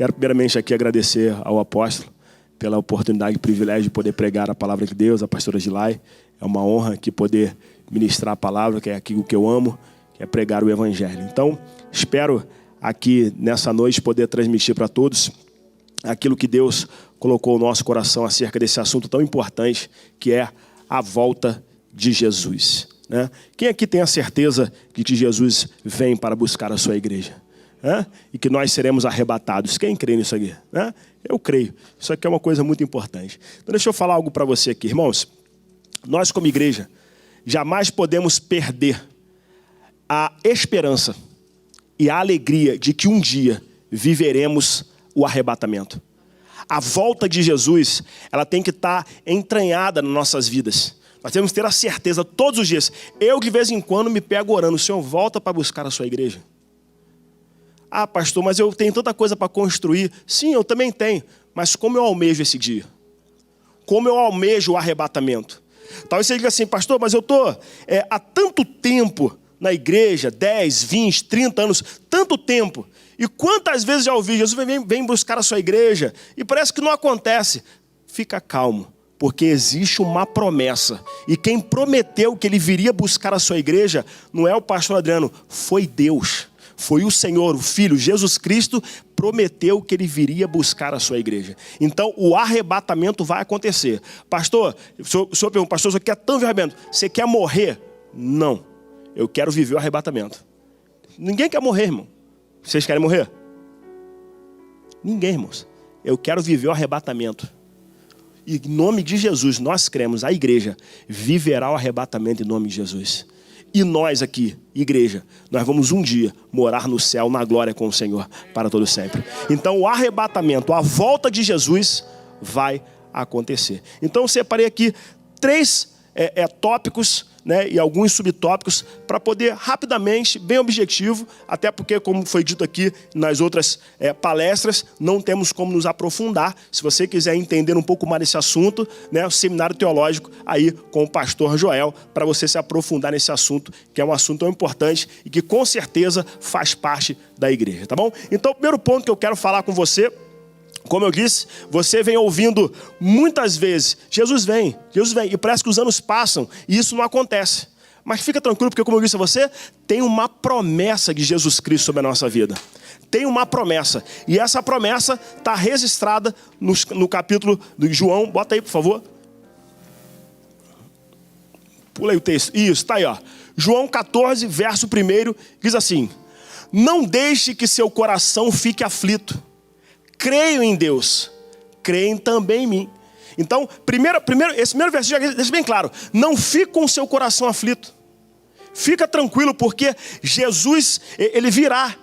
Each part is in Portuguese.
Quero primeiramente aqui agradecer ao apóstolo pela oportunidade e privilégio de poder pregar a palavra de Deus, a pastora Gilai. É uma honra aqui poder ministrar a palavra, que é aquilo que eu amo, que é pregar o evangelho. Então, espero aqui nessa noite poder transmitir para todos aquilo que Deus colocou no nosso coração acerca desse assunto tão importante, que é a volta de Jesus, né? Quem aqui tem a certeza de que Jesus vem para buscar a sua igreja? E que nós seremos arrebatados? Quem crê nisso aqui? Eu creio. Isso aqui é uma coisa muito importante. Então deixa eu falar algo para você aqui, irmãos. Nós como igreja jamais podemos perder a esperança e a alegria de que um dia viveremos o arrebatamento. A volta de Jesus, ela tem que estar entranhada nas nossas vidas. Nós temos que ter a certeza todos os dias. Eu de vez em quando me pego orando: o Senhor volta para buscar a sua igreja. Ah, pastor, mas eu tenho tanta coisa para construir. Sim, eu também tenho. Mas como eu almejo esse dia? Como eu almejo o arrebatamento? Talvez você diga assim: pastor, mas eu estou há tanto tempo na igreja, 10, 20, 30 anos, tanto tempo. E quantas vezes já ouvi: Jesus vem buscar a sua igreja, e parece que não acontece. Fica calmo, porque existe uma promessa. E quem prometeu que ele viria buscar a sua igreja não é o pastor Adriano, foi Deus. Foi o Senhor, o Filho, Jesus Cristo, prometeu que ele viria buscar a sua igreja. Então, o arrebatamento vai acontecer. Pastor, o senhor pergunta: pastor, você quer tanto arrebatamento? Você quer morrer? Não. Eu quero viver o arrebatamento. Ninguém quer morrer, irmão. Vocês querem morrer? Ninguém, irmãos. Eu quero viver o arrebatamento. E em nome de Jesus, nós cremos, a igreja viverá o arrebatamento em nome de Jesus. E nós aqui, igreja, nós vamos um dia morar no céu, na glória com o Senhor, para todo sempre. Então o arrebatamento, a volta de Jesus vai acontecer. Então eu separei aqui 3 tópicos, né, e alguns subtópicos para poder rapidamente, bem objetivo, até porque, como foi dito aqui nas outras palestras, não temos como nos aprofundar. Se você quiser entender um pouco mais desse assunto, né, o seminário teológico aí com o pastor Joel, para você se aprofundar nesse assunto, que é um assunto tão importante e que com certeza faz parte da igreja, tá bom? Então o primeiro ponto que eu quero falar com você, como eu disse, você vem ouvindo muitas vezes: Jesus vem, e parece que os anos passam e isso não acontece. Mas fica tranquilo, porque como eu disse a você, tem uma promessa de Jesus Cristo sobre a nossa vida. Tem uma promessa, e essa promessa está registrada no capítulo de João. Bota aí, por favor. Pula aí o texto. Isso, está aí, ó. João 14, verso 1, diz assim: não deixe que seu coração fique aflito. Creio em Deus, creem também em mim. Então, esse primeiro versículo já deixa bem claro: não fique com o seu coração aflito. Fica tranquilo, porque Jesus, ele virá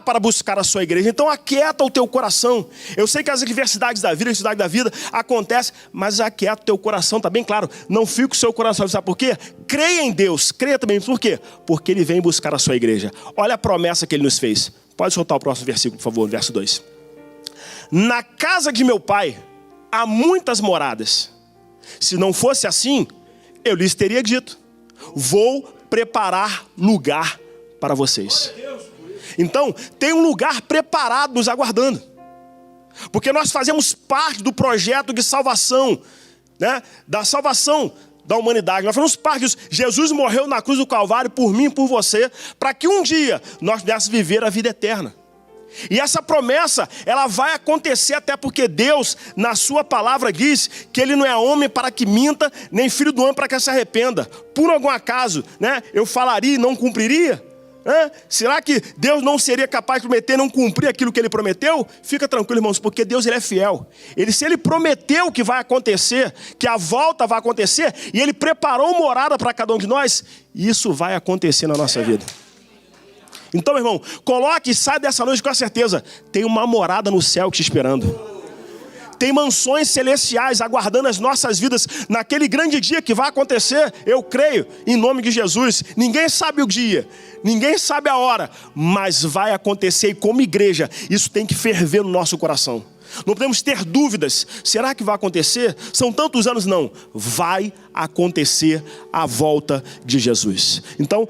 para buscar a sua igreja. Então aquieta o teu coração. Eu sei que as adversidades da vida, a dificuldade da vida acontecem, mas aquieta o teu coração, está bem claro. Não fique com o seu coração aflito. Sabe por quê? Creia em Deus, creia também. Por quê? Porque ele vem buscar a sua igreja. Olha a promessa que ele nos fez. Pode soltar o próximo versículo, por favor, verso 2. Na casa de meu pai há muitas moradas. Se não fosse assim, eu lhes teria dito: vou preparar lugar para vocês. Então, tem um lugar preparado nos aguardando. Porque nós fazemos parte do projeto de salvação, né? Da salvação da humanidade. Nós fazemos parte disso. Jesus morreu na cruz do Calvário por mim e por você, para que um dia nós pudéssemos viver a vida eterna. E essa promessa, ela vai acontecer, até porque Deus, na sua palavra, diz que ele não é homem para que minta, nem filho do homem para que se arrependa. Por algum acaso, né, eu falaria e não cumpriria? Será que Deus não seria capaz de prometer e não cumprir aquilo que ele prometeu? Fica tranquilo, irmãos, porque Deus, ele é fiel. Se ele prometeu que vai acontecer, que a volta vai acontecer, e ele preparou morada para cada um de nós, isso vai acontecer na nossa vida. Então, meu irmão, coloque e sai dessa noite com a certeza: tem uma morada no céu te esperando. Tem mansões celestiais aguardando as nossas vidas naquele grande dia que vai acontecer. Eu creio, em nome de Jesus. Ninguém sabe o dia, ninguém sabe a hora, mas vai acontecer. E como igreja, isso tem que ferver no nosso coração. Não podemos ter dúvidas. Será que vai acontecer? São tantos anos? Não. Vai acontecer a volta de Jesus. Então,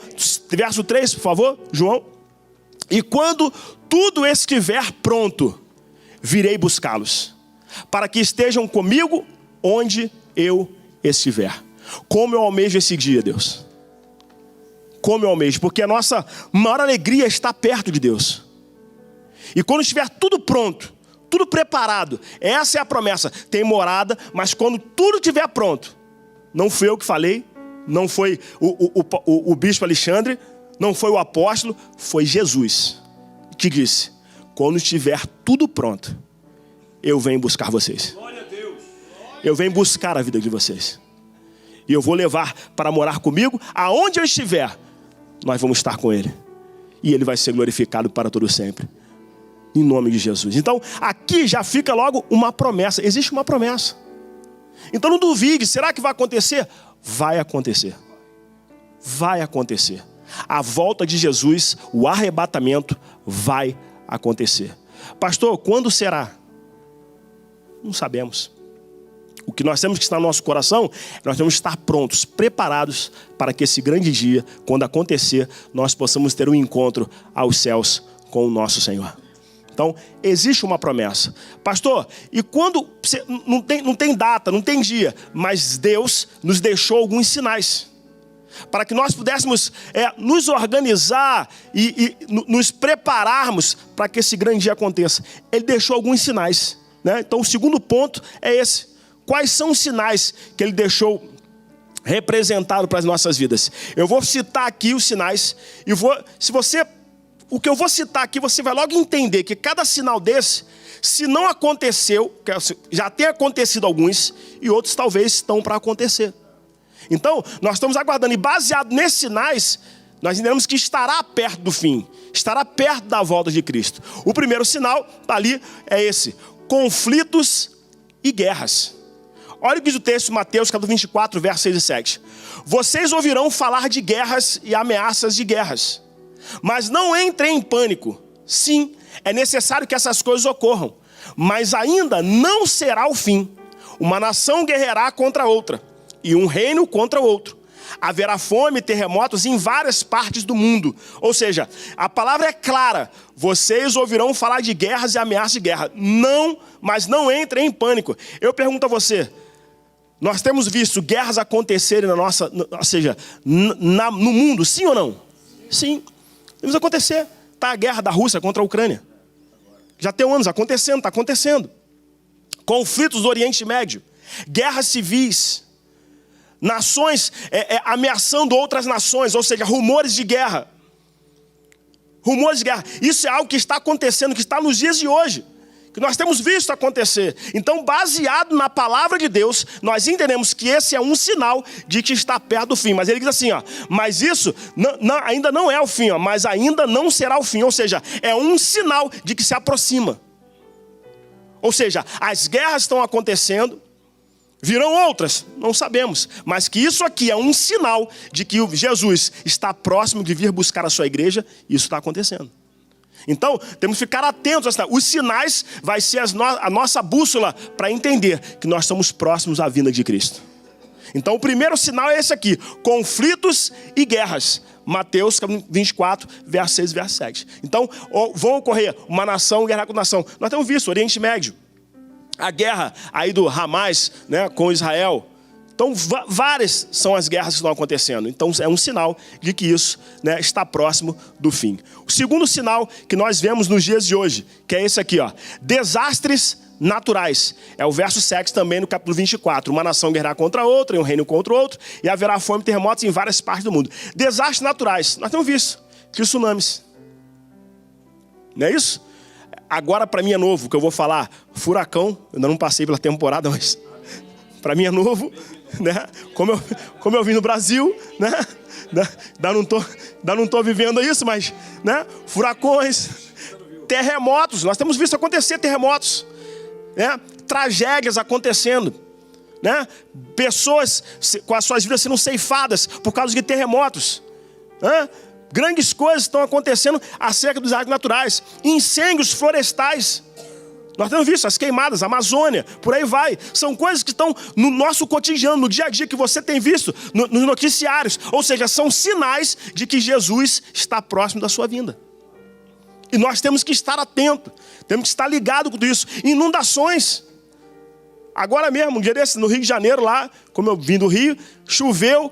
verso 3, por favor, João. E quando tudo estiver pronto, virei buscá-los, para que estejam comigo onde eu estiver. Como eu almejo esse dia, Deus. Como eu almejo, porque a nossa maior alegria é estar perto de Deus. E quando estiver tudo pronto, tudo preparado, essa é a promessa. Tem morada, mas quando tudo estiver pronto, não fui eu que falei, não foi o bispo Alexandre, não foi o apóstolo, foi Jesus que disse: quando estiver tudo pronto, eu venho buscar vocês. Eu venho buscar a vida de vocês. E eu vou levar para morar comigo, aonde eu estiver, nós vamos estar com Ele. E Ele vai ser glorificado para todo sempre. Em nome de Jesus. Então, aqui já fica logo uma promessa. Existe uma promessa. Então não duvide, será que vai acontecer? Vai acontecer. Vai acontecer. A volta de Jesus, o arrebatamento, vai acontecer. Pastor, quando será? Não sabemos. O que nós temos que estar no nosso coração, nós temos que estar prontos, preparados para que esse grande dia, quando acontecer, nós possamos ter um encontro aos céus com o nosso Senhor. Então, existe uma promessa. Pastor, e quando não tem data, não tem dia, mas Deus nos deixou alguns sinais para que nós pudéssemos nos organizar e nos prepararmos para que esse grande dia aconteça. Ele deixou alguns sinais, né? Então, o segundo ponto é esse. Quais são os sinais que Ele deixou representado para as nossas vidas? Eu vou citar aqui os sinais e o que eu vou citar aqui, você vai logo entender que cada sinal desse, se não aconteceu, já tem acontecido alguns, e outros talvez estão para acontecer. Então, nós estamos aguardando, e baseado nesses sinais, nós entendemos que estará perto do fim, estará perto da volta de Cristo. O primeiro sinal ali é esse: conflitos e guerras. Olha o que diz o texto, Mateus capítulo 24, versos 6 e 7. Vocês ouvirão falar de guerras e ameaças de guerras, mas não entrem em pânico. Sim, é necessário que essas coisas ocorram, mas ainda não será o fim. Uma nação guerreará contra outra, e um reino contra o outro. Haverá fome e terremotos em várias partes do mundo. Ou seja, a palavra é clara. Vocês ouvirão falar de guerras e ameaças de guerra. Não, mas não entrem em pânico. Eu pergunto a você, nós temos visto guerras acontecerem no mundo, sim ou não? Sim. Temos acontecer. Está a guerra da Rússia contra a Ucrânia. Já tem anos acontecendo, está acontecendo. Conflitos do Oriente Médio. Guerras civis. Nações ameaçando outras nações, ou seja, rumores de guerra. Rumores de guerra. Isso é algo que está acontecendo, que está nos dias de hoje. Que nós temos visto acontecer. Então, baseado na palavra de Deus, nós entendemos que esse é um sinal de que está perto do fim. Mas ele diz assim, mas isso ainda não é o fim, mas ainda não será o fim. Ou seja, é um sinal de que se aproxima. Ou seja, as guerras estão acontecendo, virão outras, não sabemos. Mas que isso aqui é um sinal de que Jesus está próximo de vir buscar a sua igreja, e isso está acontecendo. Então, temos que ficar atentos. Os sinais vai ser a nossa bússola para entender que nós estamos próximos à vinda de Cristo. Então, o primeiro sinal é esse aqui: conflitos e guerras. Mateus 24, verso 6 e verso 7. Então, vão ocorrer uma nação guerrear com nação. Nós temos visto o Oriente Médio, a guerra aí do Hamas, né, com Israel. Então, várias são as guerras que estão acontecendo. Então, é um sinal de que isso, né, está próximo do fim. O segundo sinal que nós vemos nos dias de hoje, que é esse aqui, desastres naturais. É o verso 7 também no capítulo 24. Uma nação guerreará contra outra, e um reino contra o outro, e haverá fome e terremotos em várias partes do mundo. Desastres naturais. Nós temos visto tsunamis. Não é isso? Agora, para mim é novo, que eu vou falar furacão. Eu ainda não passei pela temporada, mas para mim é novo. Né? Como eu vim no Brasil, né? Não tô vivendo isso, mas, né? Furacões, terremotos, nós temos visto acontecer terremotos, né? Tragédias acontecendo, né? Pessoas com as suas vidas sendo ceifadas por causa de terremotos, né? Grandes coisas estão acontecendo acerca dos desastres naturais, incêndios florestais. Nós temos visto as queimadas, a Amazônia, por aí vai. São coisas que estão no nosso cotidiano, no dia a dia, que você tem visto nos noticiários. Ou seja, são sinais de que Jesus está próximo da sua vinda. E nós temos que estar atentos, temos que estar ligados com isso. Inundações. Agora mesmo, um dia desse, no Rio de Janeiro, lá, como eu vim do Rio, choveu,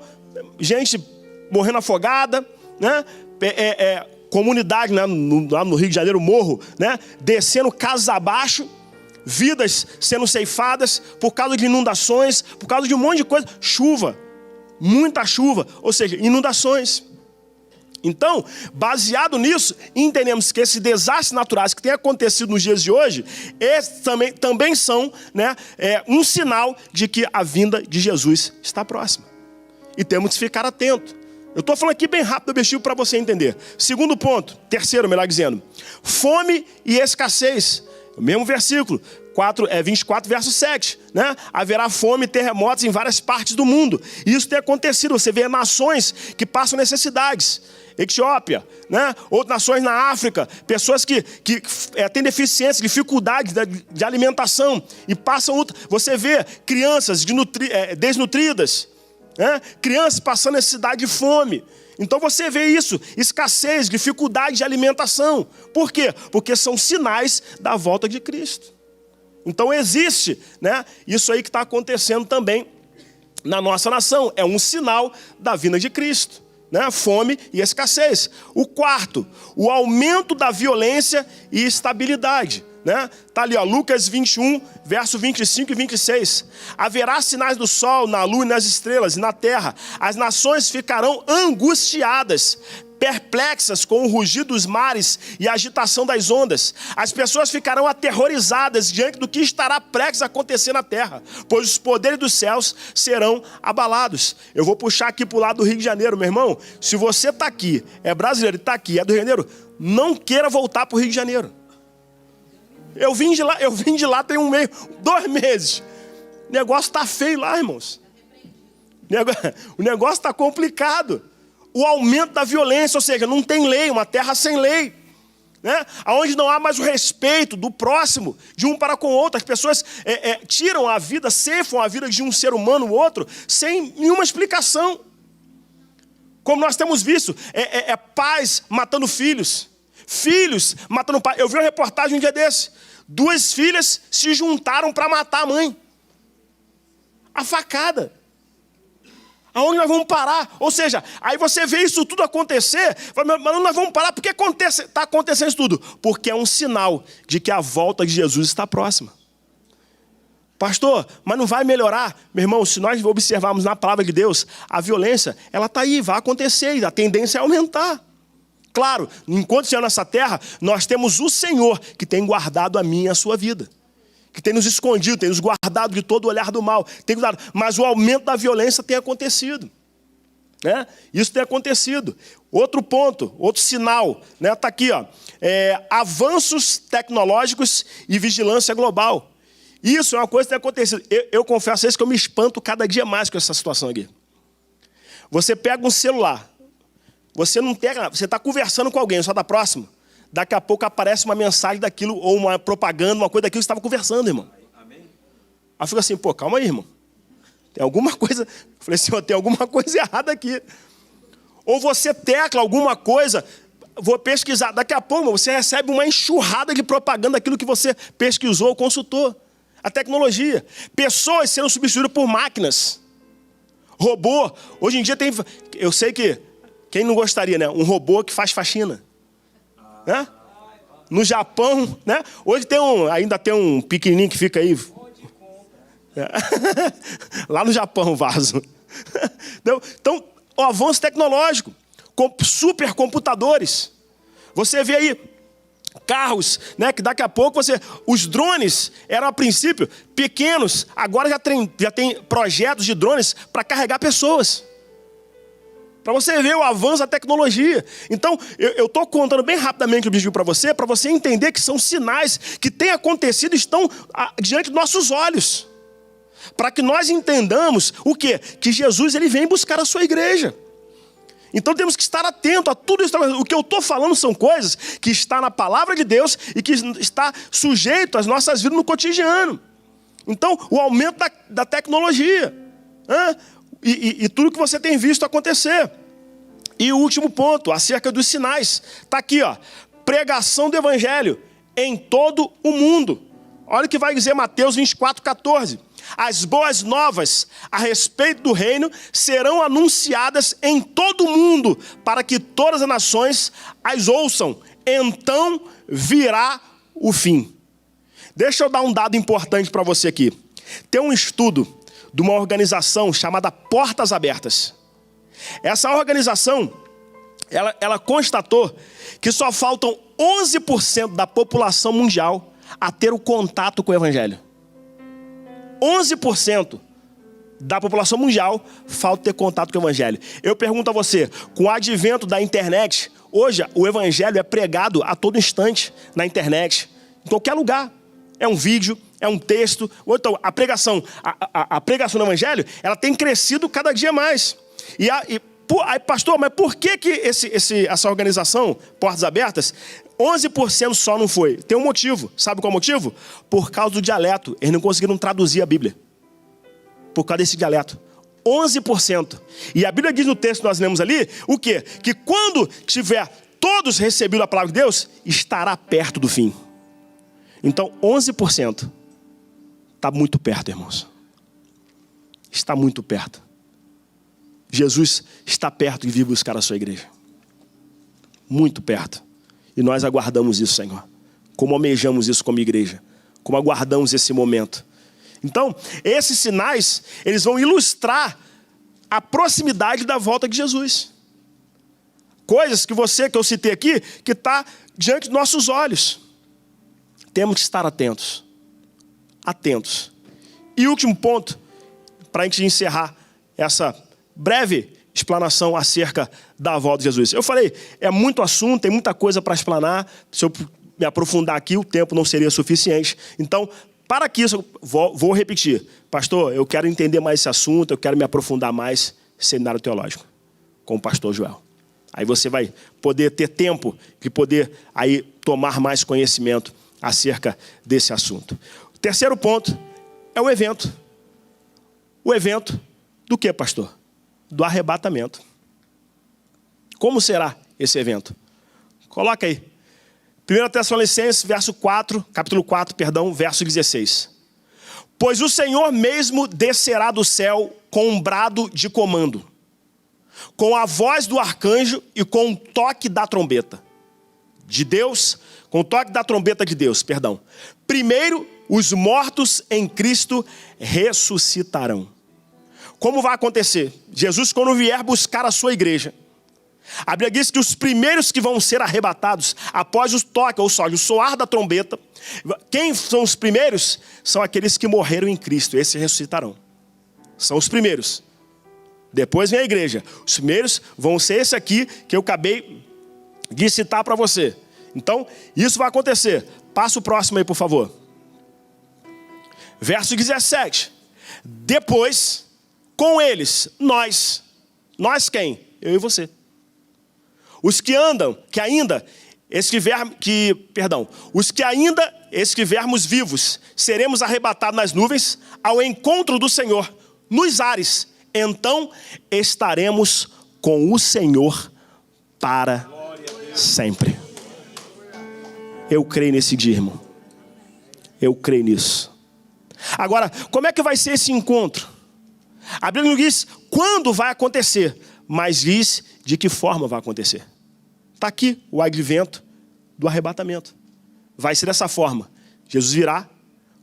gente morrendo afogada, né? Comunidade, né? Lá no Rio de Janeiro, morro, né? Descendo casas abaixo, vidas sendo ceifadas por causa de inundações, por causa de um monte de coisa. Chuva, muita chuva, ou seja, inundações. Então, baseado nisso, entendemos que esses desastres naturais que têm acontecido nos dias de hoje, esses também são, né, um sinal de que a vinda de Jesus está próxima. E temos que ficar atentos. Eu estou falando aqui bem rápido, objetivo para você entender. Segundo ponto, terceiro, melhor dizendo, fome e escassez. O mesmo versículo, 24, verso 7. Né? Haverá fome e terremotos em várias partes do mundo. E isso tem acontecido. Você vê nações que passam necessidades. Etiópia, né? Outras nações na África, pessoas que têm deficiência, dificuldade de alimentação e passam. Você vê crianças desnutridas, né? Crianças passando necessidade de fome. Então você vê isso, escassez, dificuldade de alimentação. Por quê? Porque são sinais da volta de Cristo. Então existe, né, isso aí que está acontecendo também na nossa nação. É um sinal da vinda de Cristo. Né? Fome e escassez. O quarto, o aumento da violência e instabilidade. Né? Tá ali, ó, Lucas 21, verso 25 e 26. Haverá sinais do sol, na lua e nas estrelas, e na terra. As nações ficarão angustiadas, perplexas com o rugido dos mares e a agitação das ondas. As pessoas ficarão aterrorizadas diante do que estará prestes a acontecer na terra, pois os poderes dos céus serão abalados. Eu vou puxar aqui para o lado do Rio de Janeiro, meu irmão. Se você está aqui, é brasileiro e está aqui, é do Rio de Janeiro, não queira voltar para o Rio de Janeiro. Eu vim de lá tem 2 meses. O negócio está feio lá, irmãos. O negócio está complicado. O aumento da violência, ou seja, não tem lei, uma terra sem lei, né? Onde não há mais o respeito do próximo, de um para com o outro. As pessoas tiram a vida, ceifam a vida de um ser humano ou outro, sem nenhuma explicação. Como nós temos visto, pais matando filhos, filhos matando pais. Eu vi uma reportagem um dia desse, 2 filhas se juntaram para matar a mãe. A facada. Aonde nós vamos parar? Ou seja, aí você vê isso tudo acontecer, mas nós vamos parar, porque está acontecendo isso tudo? Porque é um sinal de que a volta de Jesus está próxima. Pastor, mas não vai melhorar? Meu irmão, se nós observarmos na palavra de Deus, a violência, ela está aí, vai acontecer, e a tendência é aumentar. Claro, enquanto estiver nessa terra, nós temos o Senhor que tem guardado a minha e a sua vida. Que tem nos escondido, tem nos guardado de todo o olhar do mal. Mas o aumento da violência tem acontecido. Né? Isso tem acontecido. Outro ponto, outro sinal, né? Está aqui, ó, avanços tecnológicos e vigilância global. Isso é uma coisa que tem acontecido. Eu confesso a vocês que eu me espanto cada dia mais com essa situação aqui. Você pega um celular, você está conversando com alguém, só está próximo. Daqui a pouco aparece uma mensagem daquilo, ou uma propaganda, uma coisa daquilo que você estava conversando, irmão. Amém. Aí eu fico assim, calma aí, irmão. Tem alguma coisa... Eu falei assim, tem alguma coisa errada aqui. Ou você tecla alguma coisa, vou pesquisar. Daqui a pouco, irmão, você recebe uma enxurrada de propaganda daquilo que você pesquisou ou consultou. A tecnologia. Pessoas sendo substituídas por máquinas. Robô. Hoje em dia tem... Eu sei que... Quem não gostaria, né? Um robô que faz faxina. Né? No Japão, né? Hoje ainda tem um pequenininho que fica aí. Lá no Japão, vaso. Então, o avanço tecnológico, com supercomputadores. Você vê aí carros, né? Que daqui a pouco os drones eram a princípio pequenos, agora já tem projetos de drones para carregar pessoas. Para você ver o avanço da tecnologia. Então, eu estou contando bem rapidamente o objetivo para você entender que são sinais que têm acontecido e estão diante dos nossos olhos. Para que nós entendamos o quê? Que Jesus ele vem buscar a sua igreja. Então temos que estar atentos a tudo isso. O que eu estou falando são coisas que estão na palavra de Deus e que está sujeito às nossas vidas no cotidiano. Então, o aumento da tecnologia. E tudo que você tem visto acontecer. E o último ponto, acerca dos sinais. Está aqui, ó. pregação do evangelho em todo o mundo. Olha o que vai dizer Mateus 24:14. As boas novas a respeito do reino serão anunciadas em todo o mundo, para que todas as nações as ouçam. Então virá o fim. Deixa eu dar um dado importante para você aqui. Tem um estudo de uma organização chamada Portas Abertas. Essa organização, ela constatou que só faltam 11% da população mundial a ter o contato com o evangelho. 11% da população mundial falta ter contato com o evangelho. Eu pergunto a você, com o advento da internet, hoje o evangelho é pregado a todo instante na internet, em qualquer lugar. É um vídeo, é um texto, ou então a pregação do evangelho, ela tem crescido cada dia mais. Aí, pastor, mas por que essa organização, Portas Abertas, 11% só não foi? Tem um motivo. Sabe qual é o motivo? Por causa do dialeto. Eles não conseguiram traduzir a Bíblia. Por causa desse dialeto. 11%. E a Bíblia diz no texto que nós lemos ali, o quê? Que quando tiver todos recebido a palavra de Deus, estará perto do fim. Então, 11% está muito perto, irmãos. Está muito perto. Jesus está perto e vir buscar a sua igreja. Muito perto. E nós aguardamos isso, Senhor. Como almejamos isso como igreja. Como aguardamos esse momento. Então, esses sinais, eles vão ilustrar a proximidade da volta de Jesus. Coisas que eu citei aqui, que está diante dos nossos olhos. Temos que estar atentos. Atentos. E último ponto, para a gente encerrar essa breve explanação acerca da volta de Jesus. Eu falei, é muito assunto, tem muita coisa para explanar. Se eu me aprofundar aqui, o tempo não seria suficiente. Então, para que isso, vou repetir. Pastor, eu quero entender mais esse assunto, eu quero me aprofundar mais no seminário teológico, com o pastor Joel. Aí você vai poder ter tempo de poder aí tomar mais conhecimento acerca desse assunto. O terceiro ponto é o evento. O evento do que, pastor? Do arrebatamento. Como será esse evento? Coloca aí. 1 Tessalonicenses, capítulo 4, verso 16. Pois o Senhor mesmo descerá do céu com um brado de comando, com a voz do arcanjo e com o toque da trombeta de Deus, com o toque da trombeta de Deus, Primeiro, os mortos em Cristo ressuscitarão. Como vai acontecer? Jesus, quando vier buscar a sua igreja, a Bíblia diz que os primeiros que vão ser arrebatados após o toque, ou seja, o soar da trombeta, quem são os primeiros? São aqueles que morreram em Cristo, esses ressuscitarão. São os primeiros. Depois vem a igreja. Os primeiros vão ser esse aqui que eu acabei de citar para você. Então, isso vai acontecer. Passa o próximo aí, por favor. Verso 17. Depois, com eles, nós quem? Eu e você. Os que ainda estivermos vivos, seremos arrebatados nas nuvens ao encontro do Senhor, nos ares. Então estaremos com o Senhor para sempre. Eu creio nesse dia, irmão. Eu creio nisso. Agora, como é que vai ser esse encontro? A Bíblia não diz quando vai acontecer, mas diz de que forma vai acontecer. Está aqui o advento do arrebatamento. Vai ser dessa forma. Jesus virá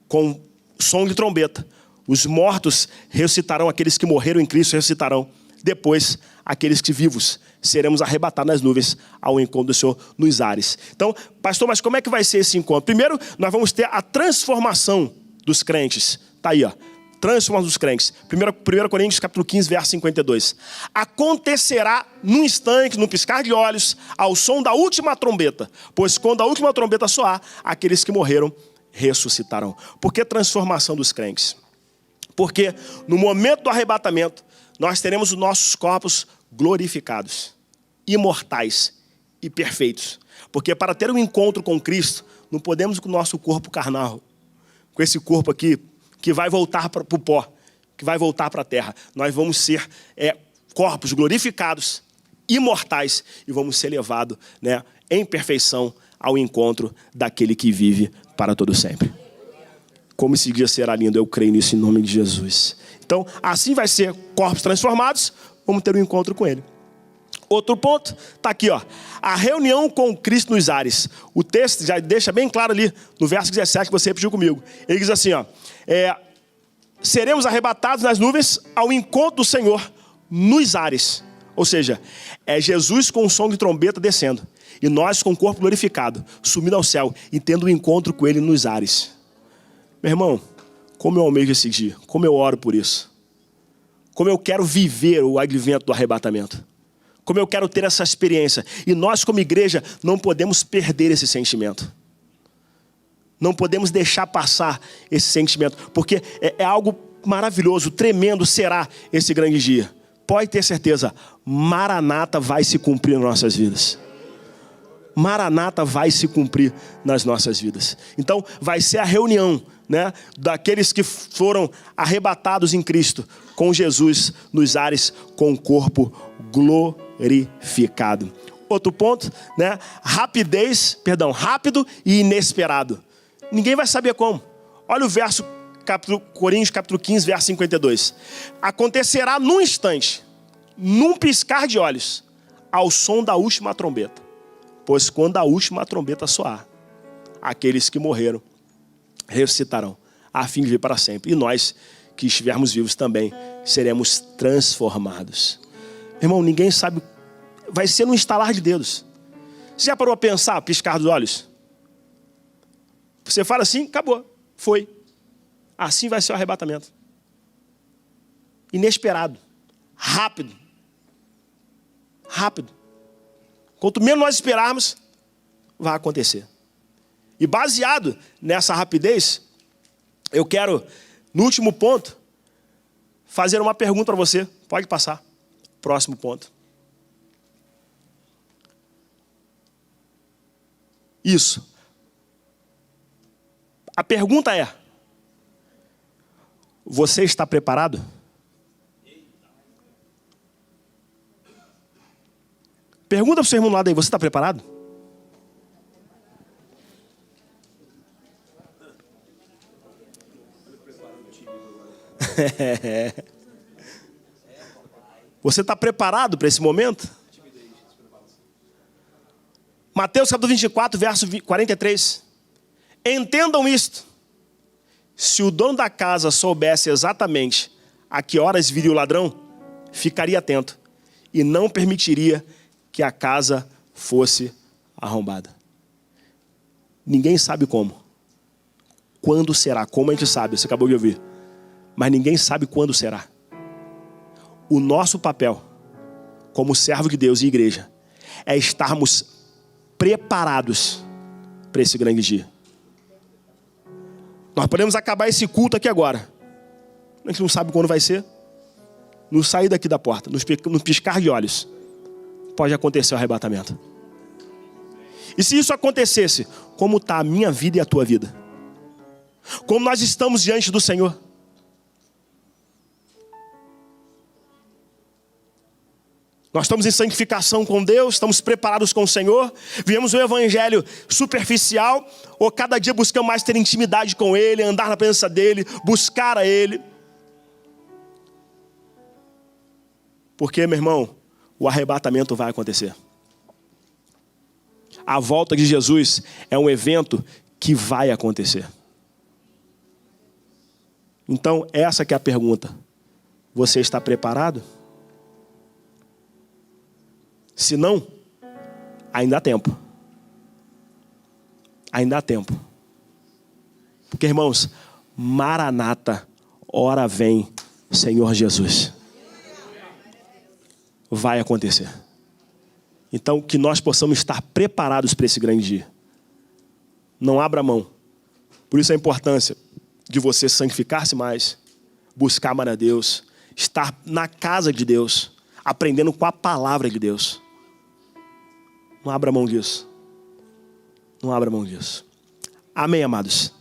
com som de trombeta. Os mortos ressuscitarão, aqueles que morreram em Cristo ressuscitarão. Depois, aqueles que vivos seremos arrebatados nas nuvens ao encontro do Senhor nos ares. Então, pastor, mas como é que vai ser esse encontro? Primeiro, nós vamos ter a transformação dos crentes. Está aí, ó. Transformação dos crentes. 1 Coríntios capítulo 15, verso 52. Acontecerá num instante, num piscar de olhos, ao som da última trombeta. Pois quando a última trombeta soar, aqueles que morreram ressuscitarão. Por que transformação dos crentes? Porque no momento do arrebatamento, nós teremos os nossos corpos glorificados, imortais e perfeitos. Porque para ter um encontro com Cristo, não podemos com o nosso corpo carnal, com esse corpo aqui, que vai voltar para o pó, que vai voltar para a terra. Nós vamos ser corpos glorificados, imortais, e vamos ser levados, em perfeição ao encontro daquele que vive para todo sempre. Como esse dia será lindo, eu creio nisso em nome de Jesus. Então, assim vai ser, corpos transformados, vamos ter um encontro com ele. Outro ponto, está aqui, ó. A reunião com Cristo nos ares. O texto já deixa bem claro ali, no verso 17, que você repetiu comigo. Ele diz assim, ó. Seremos arrebatados nas nuvens ao encontro do Senhor nos ares. Ou seja, é Jesus com o som de trombeta descendo. E nós com o corpo glorificado, subindo ao céu e tendo um encontro com ele nos ares. Meu irmão, como eu almejo esse dia, como eu oro por isso. Como eu quero viver o advento do arrebatamento. Como eu quero ter essa experiência. E nós como igreja não podemos perder esse sentimento. Não podemos deixar passar esse sentimento. Porque é algo maravilhoso, tremendo será esse grande dia. Pode ter certeza, Maranata vai se cumprir nas nossas vidas. Maranata vai se cumprir nas nossas vidas. Então vai ser a reunião, né, daqueles que foram arrebatados em Cristo com Jesus nos ares com o corpo glorificado. Outro ponto, né? Rápido e inesperado. Ninguém vai saber como. Olha o verso, Coríntios capítulo 15, verso 52. Acontecerá num instante, num piscar de olhos, ao som da última trombeta. Pois quando a última trombeta soar, aqueles que morreram ressuscitarão, a fim de viver para sempre. E nós que estivermos vivos também seremos transformados. Irmão, ninguém sabe. Vai ser no estalar de dedos. Você já parou a pensar, piscar dos olhos? Você fala assim, acabou, foi. Assim vai ser o arrebatamento. Inesperado. Rápido. Quanto menos nós esperarmos, vai acontecer. E baseado nessa rapidez, eu quero, no último ponto, fazer uma pergunta para você. Pode passar. Próximo ponto. Isso. A pergunta é: você está preparado? Pergunta para o seu irmão do lado aí, você está preparado? Você está preparado para esse momento? Mateus capítulo 24, verso 43. Entendam isto. Se o dono da casa soubesse exatamente a que horas viria o ladrão, ficaria atento e não permitiria que a casa fosse arrombada. Ninguém sabe como. Quando será? Como a gente sabe? Você acabou de ouvir. Mas ninguém sabe quando será. O nosso papel, como servo de Deus e igreja, é estarmos preparados para esse grande dia. Nós podemos acabar esse culto aqui agora. A gente não sabe quando vai ser. No sair daqui da porta, no piscar de olhos, pode acontecer o arrebatamento. E se isso acontecesse, como está a minha vida e a tua vida? Como nós estamos diante do Senhor? Nós estamos em santificação com Deus, estamos preparados com o Senhor, vivemos um evangelho superficial, ou cada dia buscamos mais ter intimidade com Ele, andar na presença dEle, buscar a Ele. Porque, meu irmão, o arrebatamento vai acontecer. A volta de Jesus é um evento que vai acontecer. Então, essa que é a pergunta. Você está preparado? Se não, ainda há tempo. Ainda há tempo. Porque, irmãos, Maranata, ora vem, Senhor Jesus. Vai acontecer. Então, que nós possamos estar preparados para esse grande dia. Não abra mão. Por isso a importância de você santificar-se mais, buscar amar a Deus, estar na casa de Deus, aprendendo com a palavra de Deus. Não abra mão disso. Não abra mão disso. Amém, amados?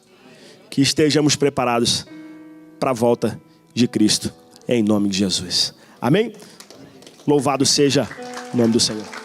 Que estejamos preparados para a volta de Cristo, em nome de Jesus. Amém? Louvado seja o nome do Senhor.